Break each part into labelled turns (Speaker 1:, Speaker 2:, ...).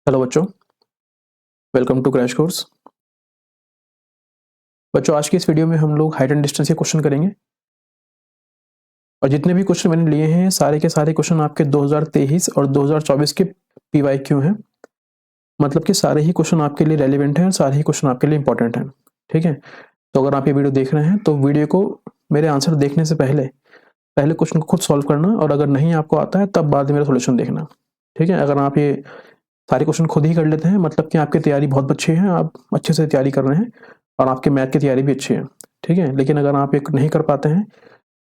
Speaker 1: Hello बच्चों, welcome to crash course. बच्चों, आज की इस वीडियो में हम लोग हाइट एंड डिस्टेंस के क्वेश्चन करेंगे और जितने भी क्वेश्चन मैंने लिए हैं सारे के सारे क्वेश्चन आपके 2023 और 2024 के PYQ हैं। मतलब कि सारे ही क्वेश्चन आपके लिए रेलिवेंट हैं और सारे ही क्वेश्चन आपके लिए इंपॉर्टेंट हैं। ठीक है, तो अगर आप ये वीडियो देख रहे हैं तो वीडियो को मेरे आंसर देखने से पहले पहले क्वेश्चन को खुद सॉल्व करना, और अगर नहीं आपको आता है तब बाद में मेरा सोल्यूशन देखना। ठीक है, अगर आप ये सारे क्वेश्चन खुद ही कर लेते हैं मतलब कि आपकी तैयारी बहुत अच्छी है, आप अच्छे से तैयारी कर रहे हैं और आपके मैथ की तैयारी भी अच्छी है। ठीक है, लेकिन अगर आप ये नहीं कर पाते हैं,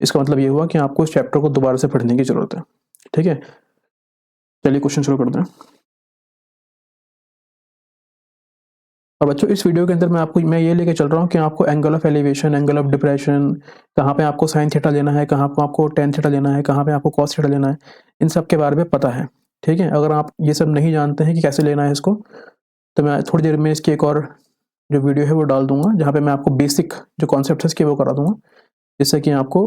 Speaker 1: इसका मतलब ये हुआ कि आपको इस चैप्टर को दोबारा से पढ़ने की जरूरत है। ठीक है, चलिए क्वेश्चन शुरू करते हैं। और बच्चों, इस वीडियो के अंदर मैं ये लेके चल रहा हूँ कि आपको angle of elevation, angle of depression, कहाँ पे आपको साइन थीटा लेना है, कहाँ पे आपको टेन थीटा लेना है, कहाँ पे आपको कॉस थीटा लेना है, इन सब के बारे में पता है। ठीक है, अगर आप ये सब नहीं जानते हैं कि कैसे लेना है इसको, तो मैं थोड़ी देर में इसकी एक और जो वीडियो है वो डाल दूंगा, जहाँ पे मैं आपको बेसिक जो कॉन्सेप्ट है इसके वो करा दूंगा, जिससे कि आपको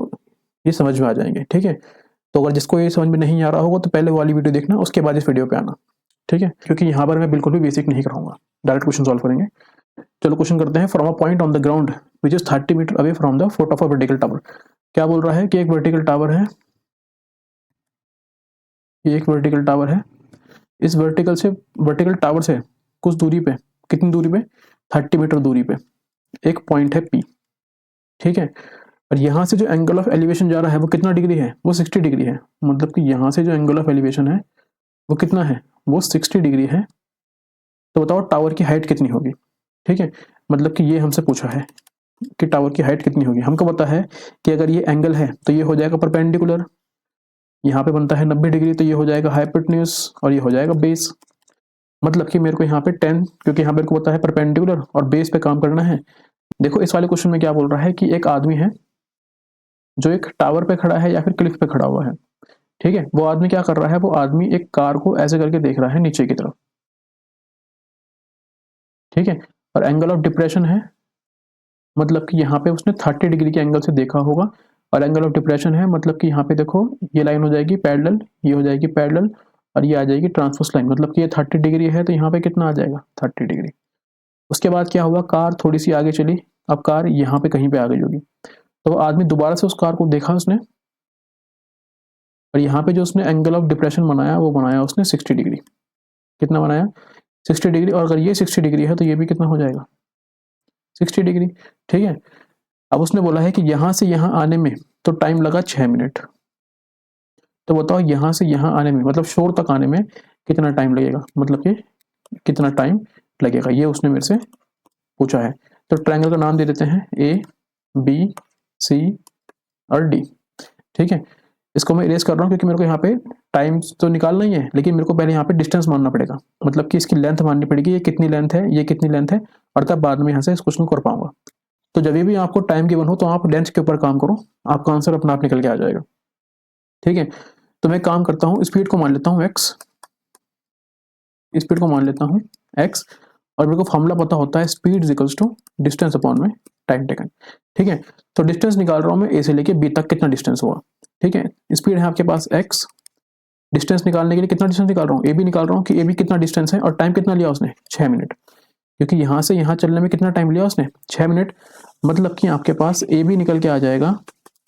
Speaker 1: ये समझ में आ जाएंगे। ठीक है, तो अगर जिसको ये समझ में नहीं आ रहा होगा तो पहले वाली वीडियो देखना, उसके बाद इस वीडियो पे आना। ठीक है, क्योंकि यहाँ पर मैं बिल्कुल भी बेसिक नहीं कराऊंगा, डायरेक्ट क्वेश्चन सॉल्व करेंगे। चलो क्वेश्चन करते हैं। From a point on the ground which is 30 metre away from the foot of a vertical tower. क्या बोल रहा है कि एक वर्टिकल टावर है, ये एक वर्टिकल टावर है, इस वर्टिकल टावर से कुछ दूरी पे, कितनी दूरी पे, 30 मीटर दूरी पे एक पॉइंट है P। ठीक है, और यहाँ से जो एंगल ऑफ एलिवेशन जा रहा है वो कितना डिग्री है, वो 60 डिग्री है। मतलब कि यहाँ से जो एंगल ऑफ एलिवेशन है वो कितना है, वो 60 डिग्री है। तो बताओ टावर की हाइट कितनी होगी। ठीक है, मतलब कि ये हमसे पूछा है कि टावर की हाइट कितनी होगी। हमको पता है कि अगर ये एंगल है तो ये हो जाएगा परपेंडिकुलर, यहाँ पे बनता है 90 डिग्री, तो ये हो जाएगा हाइपोटेन्यूज और ये हो जाएगा बेस। मतलब कि मेरे को यहाँ पे 10, क्योंकि यहाँ पे को पता है परपेंडिकुलर और बेस पे काम करना है। देखो इस वाले क्वेश्चन में क्या बोल रहा है कि एक आदमी है जो एक टावर पे खड़ा है या फिर क्लिफ पे खड़ा हुआ है। ठीक है, वो आदमी क्या कर रहा है, वो आदमी एक कार को ऐसे करके देख रहा है नीचे की तरफ। ठीक है, और एंगल ऑफ डिप्रेशन है, मतलब कि यहाँ पे उसने 30 डिग्री के एंगल से देखा होगा, और एंगल ऑफ डिप्रेशन है मतलब कि यहाँ पे देखो ये लाइन हो जाएगी पैरेलल, ये हो जाएगी पैरेलल, और ये आ जाएगी ट्रांसवर्स लाइन। मतलब कि ये 30 डिग्री है तो यहाँ पे कितना आ जाएगा, 30 डिग्री। उसके बाद क्या हुआ, कार थोड़ी सी आगे चली, अब कार यहाँ पे कहीं पे आ गई होगी, तो वो आदमी दोबारा से उस कार को देखा उसने, और यहाँ पे जो उसने एंगल ऑफ डिप्रेशन बनाया वो बनाया उसने 60 डिग्री। कितना बनाया, 60 डिग्री, और अगर ये 60 डिग्री है तो ये भी कितना हो जाएगा, 60 डिग्री। ठीक है, अब उसने बोला है कि यहाँ से यहाँ आने में तो टाइम लगा 6 मिनट। तो बताओ यहाँ से यहाँ आने में, मतलब शोर तक आने में कितना टाइम लगेगा, मतलब कि कितना टाइम लगेगा, ये उसने मेरे से पूछा है। तो ट्रायंगल का नाम दे देते हैं A B C और D। ठीक है, इसको मैं इरेज कर रहा हूँ क्योंकि मेरे को यहाँ पे टाइम तो निकालना ही है, लेकिन मेरे को पहले यहाँ पे डिस्टेंस मानना पड़ेगा, मतलब कि इसकी लेंथ माननी पड़ेगी, ये कितनी लेंथ है, ये कितनी लेंथ है, और तब बाद में यहाँ से इस क्वेश्चन को कर पाऊंगा। तो जब भी आपको टाइम गिवन हो तो आप लेंथ के ऊपर काम करो, आपका आंसर अपना आप निकल के आ जाएगा। ठीक है, तो मैं काम करता हूँ, स्पीड को मान लेता हूँ x, स्पीड को मान लेता हूँ x, और मेरे को फॉर्मूला पता होता है speed equals to distance upon में टाइम टेकन। ठीक है, तो डिस्टेंस निकाल रहा हूँ मैं A से लेके B तक कितना डिस्टेंस हुआ। ठीक है, स्पीड है आपके पास x, डिस्टेंस निकालने के लिए कितना डिस्टेंस निकाल रहा हूँ, AB निकाल रहा हूँ कि AB कितना डिस्टेंस है, और टाइम कितना लिया उसने, 6 मिनट, क्योंकि यहाँ से यहाँ चलने में कितना टाइम लिया उसने, 6 मिनट। मतलब कि आपके पास AB निकल के आ जाएगा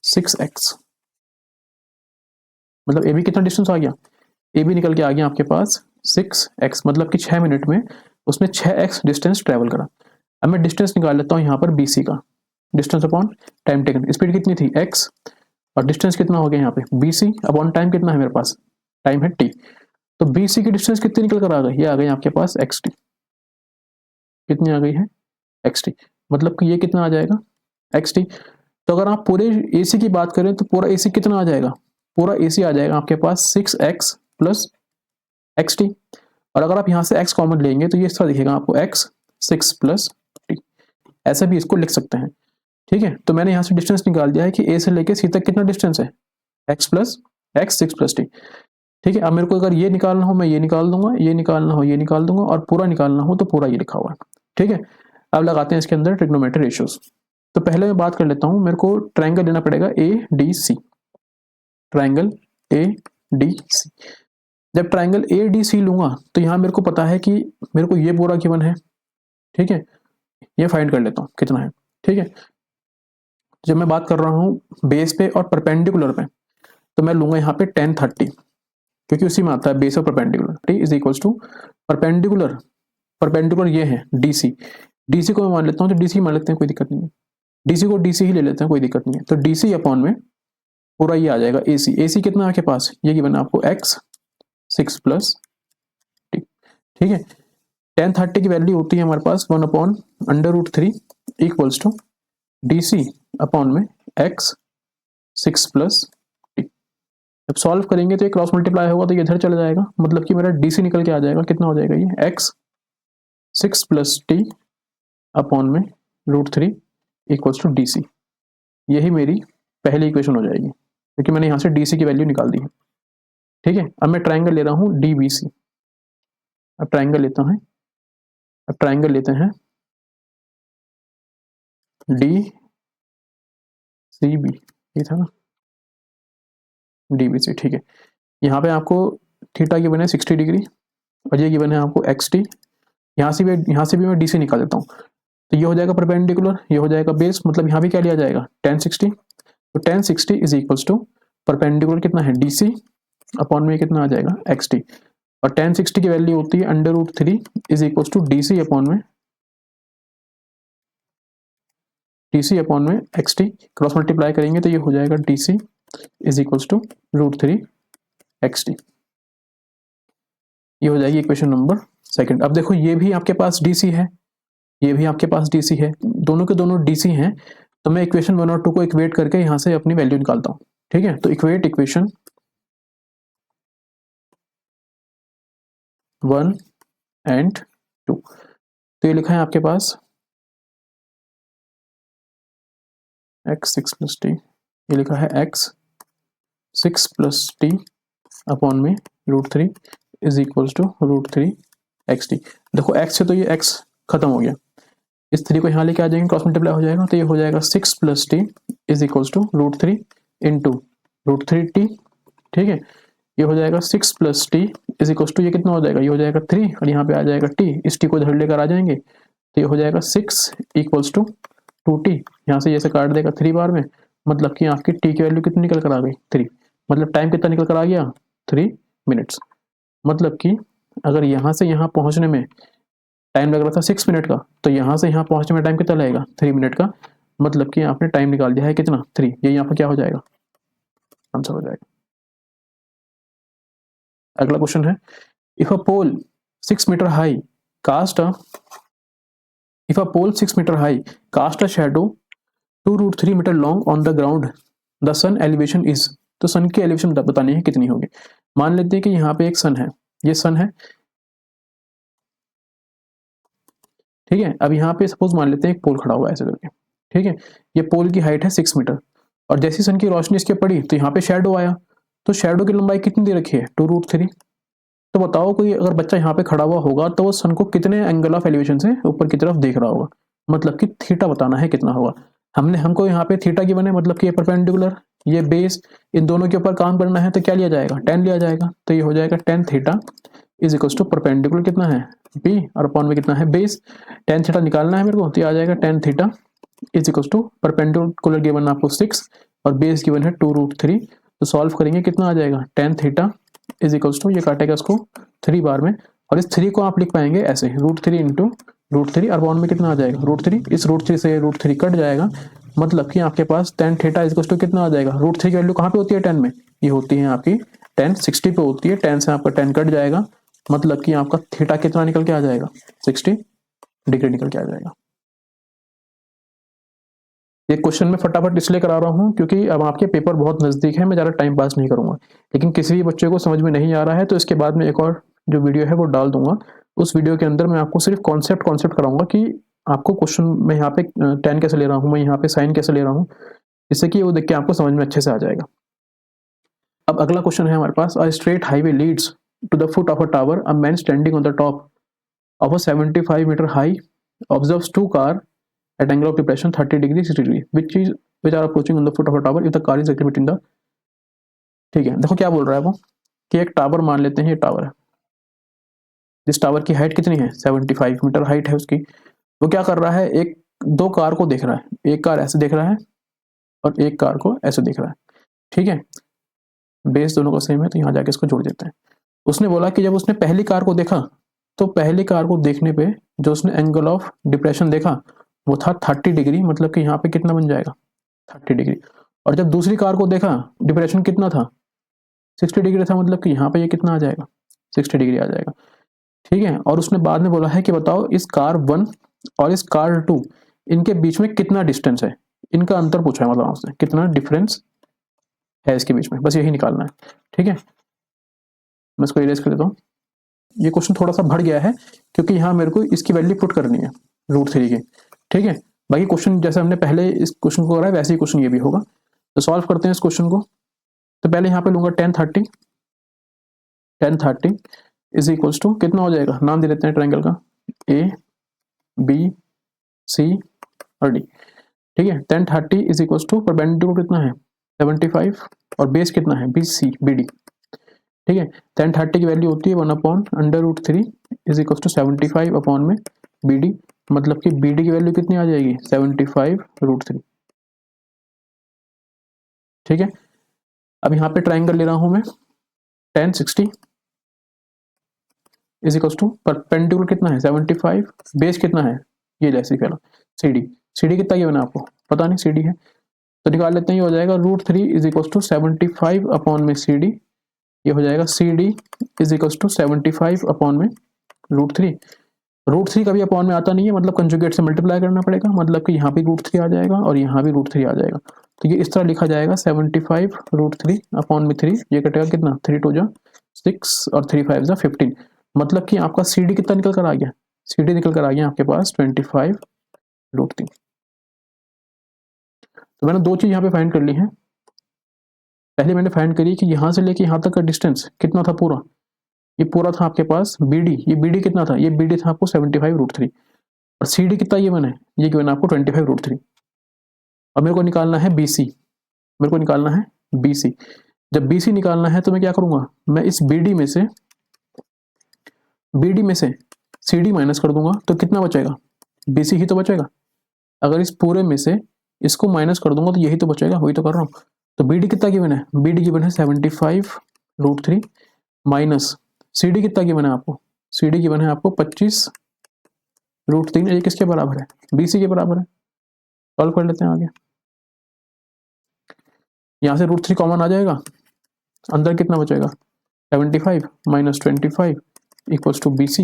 Speaker 1: 6x। मतलब AB कितना डिस्टेंस आ गया, AB निकल के आ गया आपके पास 6x, मतलब कि 6 मिनट में उसने 6x डिस्टेंस ट्रेवल करा। अब मैं डिस्टेंस निकाल लेता हूँ यहाँ पर BC का, distance upon time taken. Speed कितनी थी x, और डिस्टेंस कितना हो गया यहाँ पे BC अपॉन टाइम कितना है मेरे पास, टाइम है t। तो BC की डिस्टेंस कितनी निकल कर आ गई, ये आ गई आपके पास xt। कितनी आ गई है, xt, मतलब कि ये कितना आ जाएगा, xt। तो अगर आप पूरे AC की बात करें तो पूरा AC कितना आ जाएगा, पूरा AC आ जाएगा आपके पास 6x प्लस xt। और अगर आप यहाँ से x कॉमन लेंगे तो ये इस तरह दिखेगा आपको x 6 प्लस t, ऐसे भी इसको लिख सकते हैं। ठीक है, तो मैंने यहाँ से डिस्टेंस निकाल दिया है कि A से लेके C तक कितना डिस्टेंस है, x plus x 6 plus t। ठीक है, अब मेरे को अगर ये निकालना हो मैं ये निकाल दूंगा, ये निकालना हो ये निकाल दूंगा, और पूरा निकालना हो तो पूरा ये लिखा हुआ है। ठीक है, अब लगाते हैं इसके अंदर ट्रिग्नोमेट्री रेशियोज। तो पहले मैं बात कर लेता हूँ, मेरे को ट्रायंगल लेना पड़ेगा ADC, ट्रायंगल ADC। जब ट्राइंगल ए डी सी लूंगा तो यहाँ मेरे को पता है कि मेरे को ये पूरा गिवन है, ठीक है, ये फाइंड कर लेता हूँ कितना है, ठीक है। जब मैं बात कर रहा हूँ बेस पे और परपेंडिकुलर पे, तो मैं लूंगा यहाँ पे 1030, क्योंकि उसी में आता है बेस और perpendicular. T is equals to perpendicular, perpendicular ये है डीसी, डीसी को मैं मान लेता हूँ, तो डीसी मान लेते हैं, कोई दिक्कत नहीं है, डीसी को डीसी ही ले लेते हैं, कोई दिक्कत नहीं है। तो डीसी अपॉन में पूरा ये आ जाएगा एसी, एसी कितना है आपके पास, ये गिवन है आपको एक्स 6 प्लस टी, ठीक है। 1030 की वैल्यू होती है हमारे पास 1/√3 equals to D C upon में एक्स 6 प्लस टी। जब सॉल्व करेंगे तो ये क्रॉस मल्टीप्लाई होगा तो ये इधर चला जाएगा, मतलब कि मेरा डी सी निकल के आ जाएगा, कितना हो जाएगा ये एक्स 6 प्लस टी अपॉन में √3 इक्वल्स टू डी सी। यही मेरी पहली इक्वेशन हो जाएगी, क्योंकि मैंने यहाँ से डी सी की वैल्यू निकाल दी है, ठीक है। अब मैं ट्राइंगल ले रहा हूँ डी बी सी, अब ट्राइंगल लेता हूँ, अब ट्राइंगल लेते हैं डी सी बी, ये था ना डी बी सी, ठीक है। यहाँ पे आपको थीटा गिवन है 60 डिग्री और ये गिवन है आपको एक्स टी, यहाँ से भी मैं डी सी निकाल देता हूँ, तो ये हो जाएगा परपेंडिकुलर, ये हो जाएगा बेस, मतलब यहाँ भी क्या लिया जाएगा 1060, तो 1060 इज इक्वल्स टू परपेंडिकुलर कितना है डी सी अपॉन में कितना आ जाएगा एक्स टी, और 1060 की वैल्यू होती है √3 is equals to D C upon में एक्स टी, क्रॉस मल्टीप्लाई करेंगे तो ये हो जाएगा D C is equals to √3 X T, ये हो जाएगी इक्वेशन नंबर सेकंड। अब देखो ये भी आपके पास डीसी है, ये भी आपके पास डीसी है, दोनों के दोनों डीसी हैं, तो मैं इक्वेशन 1 और 2 को इक्वेट करके यहाँ से अपनी वैल्यू निकालता हूँ, ठीक है। तो इक्वेट इक्वेशन 1 एंड 2, तो ये लिखा है आपके पास x 6 प्लस टी, ये लिखा है x 6 प्लस टी अपॉन में √3 is equals to √3 X T. देखो x से तो ये x खत्म हो गया, इस 3 को यहाँ लेके आ जाएंगे, क्रॉस मल्टीप्लाई हो जाएगा, तो ये हो जाएगा 6 plus T is equals to √3 into √3 T, ठीक है। ये हो जाएगा 6 plus T is equals to, ये कितना हो जाएगा, ये हो जाएगा 3 और यहाँ पे आ जाएगा टी, इस टी को इधर लेकर आ जाएंगे, तो ये हो जाएगा 6 इक्वल्स टू 2t, यहाँ से जैसे काट देगा 3 बार में, मतलब कि आपकी टी की वैल्यू कितनी निकल कर आ गई 3, मतलब टाइम कितना निकल कर आ गया 3 मिनट्स। मतलब कि अगर यहाँ से यहाँ पहुँचने में टाइम लग रहा था 6 मिनट का, तो यहाँ से यहाँ पहुँचने में टाइम कितना लगेगा 3 मिनट का, मतलब कि आपने टाइम निकाल दिया है कितना 3, ये यहाँ पर क्या हो जाएगा आंसर हो जाएगा। अगला क्वेश्चन है, if a pole 6 metre high cast a if a pole 6 meter high cast a shadow 2√3 metre long on the ground, the sun elevation is, तो सन की एलिवेशन बतानी है कितनी होगी। मान लेते हैं कि यहाँ पे एक सन है, ये सन है, ठीक है। अब यहाँ पे सपोज मान लेते हैं एक पोल खड़ा हुआ है ऐसे करके, ठीक है। ये पोल की हाइट है 6 मीटर और जैसी सन की रोशनी इसके पड़ी तो यहाँ पे शेडो आया, तो शेडो की लंबाई कितनी दे रखी है 2√3, तो बताओ कोई अगर बच्चा यहाँ पे खड़ा हुआ होगा तो वो सन को कितने एंगल ऑफ एलिवेशन से ऊपर की तरफ देख रहा होगा, मतलब कि थीटा बताना है कितना होगा। हमको यहाँ पे थीटा गिवन है, मतलब कि ये परपेंडिकुलर, ये बेस, इन दोनों के ऊपर काम करना है, तो क्या लिया जाएगा 10 लिया जाएगा, तो ये हो जाएगा 10 theta is equals to perpendicular कितना है b और अपॉन में कितना है बेस, 10 थीटा निकालना है मेरे को, तो ये आ जाएगा 10 theta is equals to perpendicular given आपको 6 और बेस गिवन है 2√3, तो सॉल्व करेंगे कितना आ जाएगा 10 थीटा इज इक्वल्स टू, ये काटेगा इसको 3 बार में, और इस 3 को आप लिख पाएंगे ऐसे √3 इंटू √3 और बॉन्ड में कितना आ जाएगा √3, इस √3 से √3 कट जाएगा, मतलब कि आपके पास 10 थीटा इज इक्वल्स टू कितना आ जाएगा, √3 की वैल्यू कहाँ पे होती है 10 में, ये होती है आपकी 1060 पे होती है, 10 से आपका 10 कट जाएगा, मतलब कि आपका थीटा कितना निकल के आ जाएगा 60 डिग्री निकल के आ जाएगा। ये क्वेश्चन मैं फटाफट इसलिए करा रहा हूँ क्योंकि अब आपके पेपर बहुत नज़दीक है, मैं ज़्यादा टाइम पास नहीं करूँगा, लेकिन किसी भी बच्चे को समझ में नहीं आ रहा है तो इसके बाद में एक और जो वीडियो है वो डाल दूंगा, उस वीडियो के अंदर मैं आपको सिर्फ कॉन्सेप्ट कराऊंगा कि आपको क्वेश्चन मैं यहाँ पे टेन कैसे ले रहा हूँ, मैं यहाँ पे साइन कैसे ले रहा हूँ, जिससे कि वो देख के आपको समझ में अच्छे से आ जाएगा। अब अगला क्वेश्चन है हमारे पास, a straight highway leads to the foot of a tower, a man standing on the top of a 75 metre high observes 2 car at angle of depression 30 degree 60 degree which are approaching on the foot of a tower if the car is exhibiting the, ठीक है। देखो क्या बोल रहा है वो, कि एक टावर मान लेते हैं, ये टावर है, जिस टावर की हाइट कितनी है 75 मीटर हाइट है उसकी। वो क्या कर रहा है, एक दो कार को देख रहा है, एक कार ऐसे देख रहा है और एक कार को ऐसे देख रहा है, ठीक है, बेस दोनों का सेम है तो यहाँ जाके इसको जोड़ देते हैं। उसने बोला कि जब उसने पहली कार को देखा तो पहली कार को देखने पे जो उसने एंगल ऑफ डिप्रेशन देखा वो था 30 डिग्री, मतलब कि यहाँ पे कितना बन जाएगा 30 डिग्री। और जब दूसरी कार को देखा डिप्रेशन कितना था 60 डिग्री था, मतलब कि यहाँ पे ये कितना आ जाएगा 60 डिग्री आ जाएगा, ठीक है। और उसने बाद में बोला है कि बताओ इस कार 1 और इस कार 2 इनके बीच में कितना डिस्टेंस है, इनका अंतर पूछा है, मतलब उसने कितना डिफरेंस है इसके बीच में, बस यही निकालना है, ठीक है। मैं इसको इरेज कर देता हूँ। ये क्वेश्चन थोड़ा सा बढ़ गया है क्योंकि यहाँ मेरे को इसकी वैल्यू पुट करनी है √3 की, ठीक है। बाकी क्वेश्चन जैसे हमने पहले इस क्वेश्चन को करा है वैसे ही क्वेश्चन ये भी होगा। तो सॉल्व करते हैं इस क्वेश्चन को। तो पहले यहाँ पे लूंगा 10 30 इज इक्वल्स टू कितना हो जाएगा, नाम दे देते हैं ट्रायंगल का ए बी सी और डी, ठीक है। 10 30 इज इक्वल्स टू परपेंडिकुलर कितना है 75 और बेस कितना है BD, ठीक है। 10 30 की वैल्यू होती है 1/√3 इज इक्वल टू 75 अपॉन में BD, मतलब कि BD की वैल्यू कितनी आ जाएगी 75√3, ठीक है। अब यहाँ पे ट्राइंगल ले रहा हूं मैं 10 60 इज इक्वल टू परपेंडिकुलर कितना है 75, बेस कितना है ये जैसे पहला CD कितना ये बना आपको पता नहीं, CD है तो निकाल लेते हैं, ये हो जाएगा √3 इज इक्वल टू 75 अपॉन में CD, ये हो जाएगा CD is equal to 75 upon में √3 का भी अपॉन में आता नहीं है, मतलब कंजुगेट से मल्टीप्लाई करना पड़ेगा, मतलब कि यहाँ भी √3 आ जाएगा और यहाँ भी √3 आ जाएगा। तो ये इस तरह लिखा जाएगा 75 √3 अपॉन में 3, ये कटेगा कितना 3 2 जा 6 और 3 5 जा 15, मतलब कि आपका CD कितना निकल कर आ गया, CD निकल कर आ गया आपके पास 25√3। तो मैंने दो चीज यहाँ पे फाइंड कर ली है। पहले मैंने फाइंड करी कि यहाँ से लेके यहाँ तक का डिस्टेंस कितना था पूरा, ये पूरा था आपके पास BD, ये BD कितना था, ये BD था आपको 75√3 और CD कितना ये बना है, ये बना आपको 25√3। अब मेरे को निकालना है BC, मेरे को निकालना है BC। जब BC निकालना है तो मैं क्या करूंगा, मैं इस BD में से CD माइनस कर दूंगा तो कितना बचेगा BC ही तो बचेगा। अगर इस पूरे में से इसको माइनस कर दूंगा तो यही तो बचेगा, वही तो कर रहा हूँ। तो BD कितना गिवन है, BD गिवन है 75√3 माइनस CD कितना गिवन है आपको, CD गिवन है आपको 25√3, ये किसके बराबर है BC के बराबर है। सॉल्व कर लेते हैं आगे, यहाँ से √3 कॉमन आ जाएगा, अंदर कितना बचेगा 75 माइनस 25 इक्वल्स टू BC,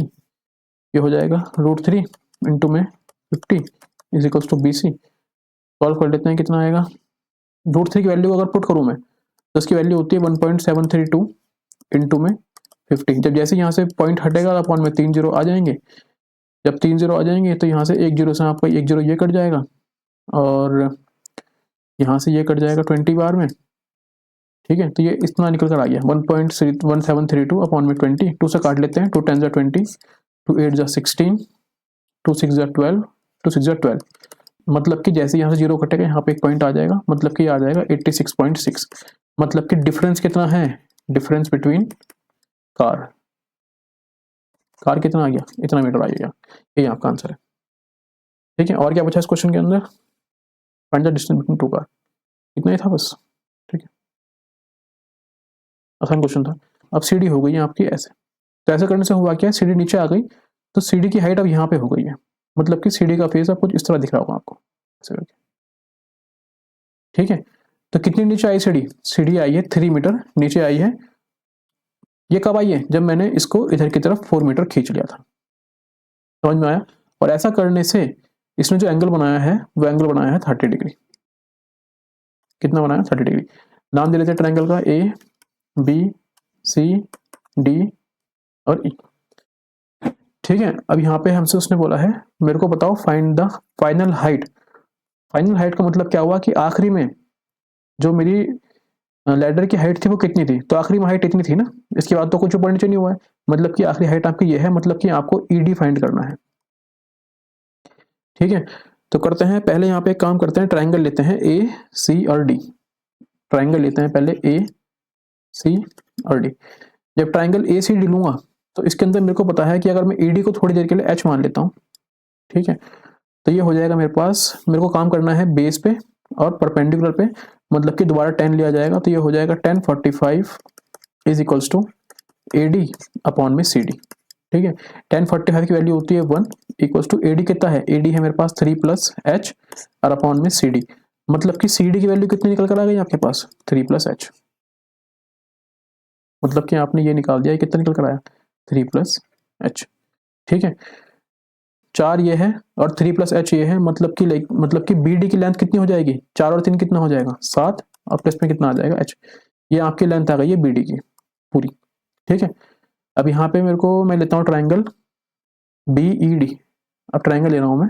Speaker 1: ये हो जाएगा √3 इंटू में 50 is equals to BC। Solve कर लेते हैं कितना आएगा, √3 की वैल्यू अगर पुट करूं मैं तो इसकी वैल्यू होती है 1.732 इंटू में 50। जब जैसे यहाँ से पॉइंट हटेगा अपॉन में 3 जीरो आ जाएंगे, जब 3 जीरो आ जाएंगे तो यहाँ से 1 जीरो से आपका 1 जीरो ये कट जाएगा और यहाँ से ये कट जाएगा 20 बार में, ठीक है। तो ये इतना निकल कर आ गया 1.1732 अपॉन में 20, 2 से काट लेते हैं, 2 10 जा 20, 2 8 जा 16, 2 6 जा 12, 2 6 जा 12, मतलब कि जैसे यहाँ से जीरो कटेगा यहाँ पे एक पॉइंट आ जाएगा, मतलब कि आ जाएगा 86.6, मतलब कि डिफरेंस कितना है, डिफरेंस बिटवीन कार कितना आ गया, इतना मीटर आ गया, ये आपका आंसर है, ठीक है। और क्या पूछा इस क्वेश्चन के अंदर, find the distance between two car, इतना ही था बस, ठीक है, आसान क्वेश्चन था। अब CD हो गई है आपकी ऐसे, तो ऐसे करने से हुआ क्या, CD नीचे आ गई तो CD की हाइट अब यहाँ पे हो गई है, मतलब कि CD का फेस अब कुछ इस तरह दिख रहा होगा आपको ऐसे करके, ठीक है। तो कितनी नीचे आई CD आई है 3 मीटर नीचे आई है। ये कब आई है, जब मैंने इसको इधर की तरफ 4 मीटर खींच लिया था, समझ में आया। और ऐसा करने से इसने जो एंगल बनाया है वो एंगल बनाया है 30 डिग्री, कितना बनाया 30 डिग्री। नाम दे लेते हैं ट्रायंगल का ABCD और E, ठीक है। अब यहाँ पे हमसे उसने बोला है मेरे को बताओ find the final height. Final height का मतलब क्या हुआ कि आखिरी में जो मेरी लैडर की हाइट थी वो कितनी थी, तो आखिरी में हाइट इतनी थी ना, इसके बाद तो कुछ ऊपर नीचे नहीं हुआ है, मतलब कि आखिरी हाइट आपकी ये है, मतलब कि आपको ED फाइंड करना है, ठीक है। तो करते हैं पहले यहाँ पे एक काम करते हैं, ट्रायंगल लेते हैं AC और D, ट्रायंगल लेते हैं पहले AC और D। जब ट्राइंगल ए सी डी लूँगा तो इसके अंदर मेरे को पता है कि अगर मैं ई डी को थोड़ी देर के लिए एच मान लेता हूँ, ठीक है, तो ये हो जाएगा मेरे पास, मेरे को काम करना है बेस पे और परपेंडिकुलर पे, मतलब कि दोबारा 10 लिया जाएगा, तो ये हो जाएगा 1045 is equals to A D upon में सी डी, ठीक है। 1045 की वैल्यू होती है 1 इक्वल्स टू ए डी कितना है, ए डी है मेरे पास 3 प्लस एच और अपॉन में सी डी, मतलब कि सी डी की वैल्यू कितनी निकल कर आ गई आपके पास 3 प्लस एच, मतलब कि आपने ये निकाल दिया, कितना निकल कर आया 3 प्लस एच, ठीक है। 4 ये है और 3 प्लस एच ये है, मतलब कि बी डी की लेंथ कितनी हो जाएगी, 4 और 3 कितना हो जाएगा 7 और प्लस में कितना आ जाएगा एच, ये आपकी लेंथ आ गई है बी डी की पूरी, ठीक है। अब यहाँ पे मेरे को मैं लेता हूँ ट्राइंगल बी ई डी, अब ट्राइंगल ले रहा हूँ मैं,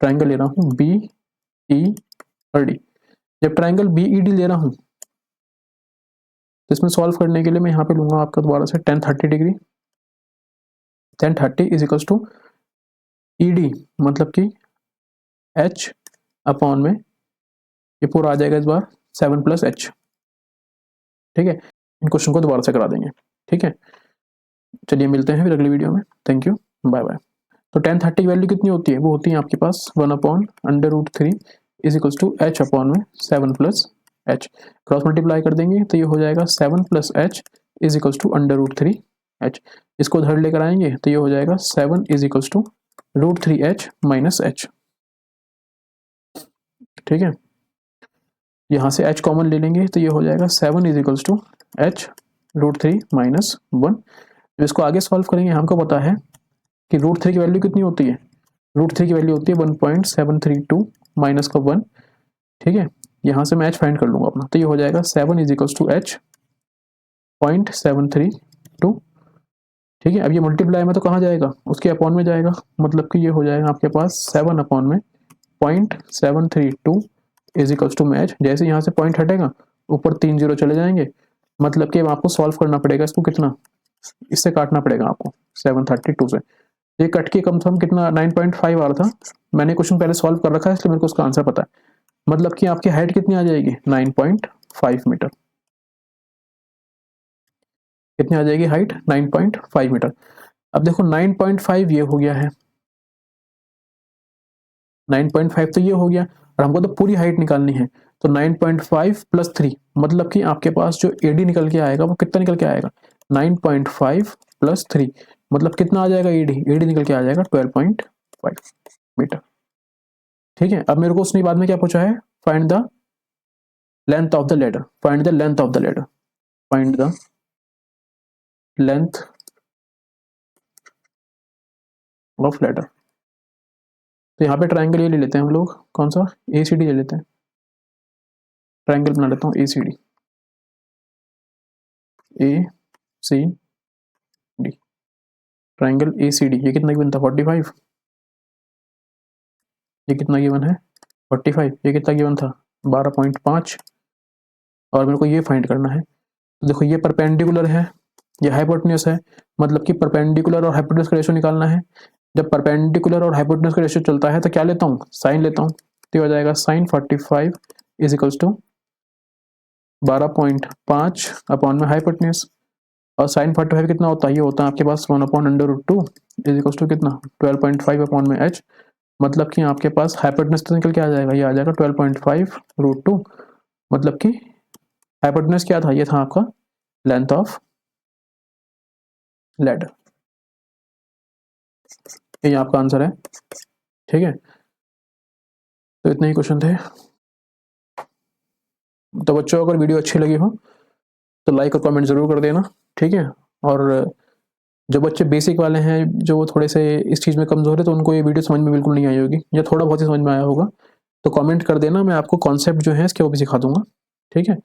Speaker 1: ट्राइंगल ले रहा हूँ बी ई और डी। जब ट्राइंगल बी ई डी ले रहा हूँ तो इसमें सॉल्व करने के लिए मैं यहाँ पे लूंगा आपका दोबारा से 1030 degree, 1030 is equals to E D, मतलब कि एच अपॉन में ये पूरा आ जाएगा इस बार 7 प्लस एच, ठीक है। इन क्वेश्चन को दोबारा से करा देंगे, ठीक है। चलिए मिलते हैं फिर अगली वीडियो में, थैंक यू, बाय बाय। तो 1030 की वैल्यू कितनी होती है, वो होती है आपके पास 1/√3 is equals to H upon में 7 प्लस एच, क्रॉस मल्टीप्लाई कर देंगे तो ये हो जाएगा 7 plus H is equals to √3 H, इसको उधर लेकर आएंगे तो ये हो जाएगा 7 is equals to √3 H minus H, ठीक है। यहाँ से h कॉमन ले लेंगे तो ये हो जाएगा 7 is equals to H √3 minus 1। जब इसको आगे सॉल्व करेंगे हमको पता है कि √3 की वैल्यू कितनी होती है, √3 की वैल्यू होती है 1.732 माइनस का 1, ठीक है। यहाँ से मैं h फाइंड कर लूँगा अपना, तो ये हो जाएगा 7 इज इक्वल्स टू एच 0.732, ठीक है। अब ये मल्टीप्लाई में तो कहाँ जाएगा, उसके अपॉन में जाएगा, मतलब कि ये हो जाएगा आपके पास 7 अपॉन में 0.732 इज इक्वल्स टू मैच, जैसे यहाँ से पॉइंट हटेगा ऊपर 3 जीरो चले जाएंगे, मतलब कि आपको सॉल्व करना पड़ेगा इसको, कितना इससे काटना पड़ेगा आपको 732 से, ये कट के कम से कम कितना 9.5 आ रहा था, मैंने क्वेश्चन पहले सॉल्व कर रखा है इसलिए मेरे को उसका आंसर पता है, मतलब कि आपकी हाइट कितनी आ जाएगी 9.5 मीटर, कितनी आ जाएगी हाइट 9.5 मीटर। अब देखो 9.5 ये हो गया है, 9.5 तो ये हो गया और हमको तो पूरी हाइट निकालनी है, तो 9.5 प्लस 3, मतलब कि आपके पास जो एडी निकल के आएगा वो कितना निकल के आएगा 9.5 प्लस 3, मतलब कितना आ जाएगा एडी, एडी निकल के आ जाएगा 12.5 मीटर, ठीक है। अब मेरे को उसने बाद में क्या पूछा है, find the length of the ladder, find the length of the ladder, find the length of ladder. तो यहाँ पे ट्राइंगल ये ले लेते हैं हम लोग, कौन सा ए सी डी ले लेते हैं, ट्राइंगल बना लेता हूँ A C D, A C D, triangle A C D, ये कितना गिवन था 45, ये कितना गिवन है 45, ये कितना गिवन था 12.5, और मेरे को ये फाइंड करना है। तो देखो ये परपेंडिकुलर है, ये हाइपोटेन्यूस है, मतलब कि परपेंडिकुलर और हाइपोटेन्यूस का रेशियो निकालना है। जब परपेंडिकुलर और हाइपोटेन्यूस का रेशियो चलता है तो क्या लेता हूँ, साइन लेता हूँ, तो हो जाएगा sine 45 is equals to 12.5 upon में हाइपोटेन्यूस, और साइन 45 कितना होता है, ये होता है आपके पास 1/√2 इज इक्वल्स टू कितना 12.5 अपॉन में h, मतलब कि आपके पास हाइपोटेन्यूस तो निकल के आ जाएगा, ये आ जाएगा 12.5√2, मतलब कि हाइपोटेन्यूस क्या था, ये था आपका लेंथ ऑफ लेडर, ये आपका आंसर है, ठीक है। तो इतने ही क्वेश्चन थे। तो बच्चों अगर वीडियो अच्छी लगी हो तो लाइक और कमेंट जरूर कर देना, ठीक है। और जो बच्चे बेसिक वाले हैं, जो वो थोड़े से इस चीज़ में कमज़ोर है, तो उनको ये वीडियो समझ में बिल्कुल नहीं आई होगी, या थोड़ा बहुत ही समझ में आया होगा, तो कमेंट कर देना, मैं आपको कॉन्सेप्ट जो है इसके वो भी सिखा दूंगा, ठीक है।